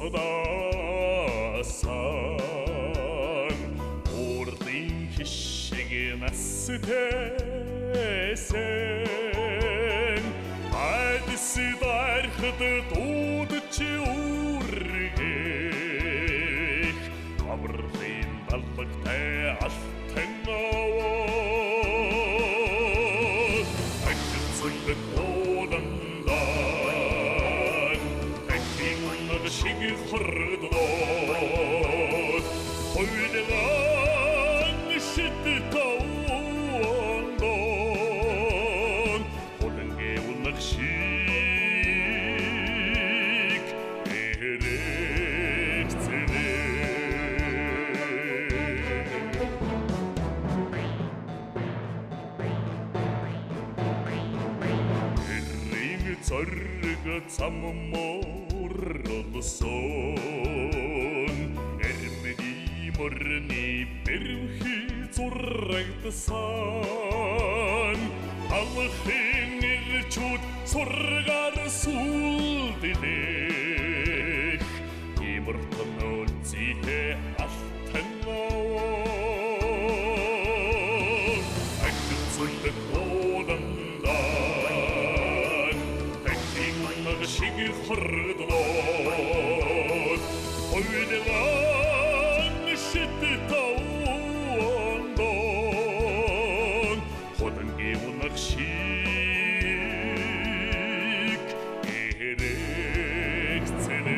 сонсодоосон урдын хишиг настэйсэн айдас дарахад дуудаж үргэх амрлын даллагтай алтан аваа агцулд одандан тахин шиг хордоод хойлогон шидтаондон холангэ унах шиг эрэгцэнэ эрийн зориг замморолсон эрмэди морны бэрвхи зурагдсан алхын ирчүүд сургаар сүлдэлэх имэртэн үлзийхэ алтан аваа агцулд одандан тахин шиг хордоод хойлогон шидтаондон холангэ унах шиг эрэгцэнэ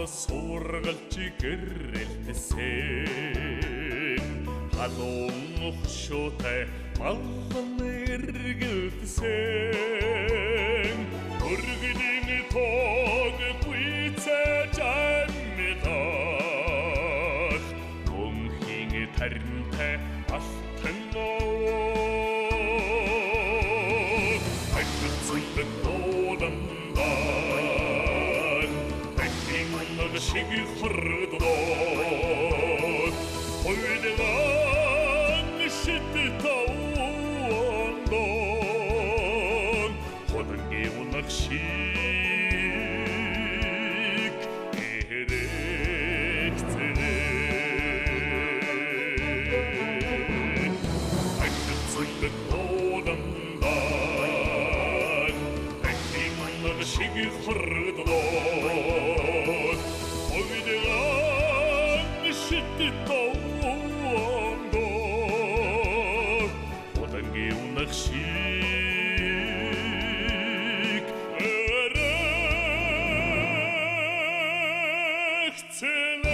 сургалж гэрэлтсэн халуун ухшуутай маллан эргэлтсэн өргөний тоог гүйцэж амьдах мөнхийн таринтай алтан аваа агцулд одандан шиг хордоод хойлогон шидтаондон холангэ унах шиг эрэгцэнэ агцулд одандан тахин шиг хордоод хойлогон шидтаондон холангэ унах шиг эрэгцэнэ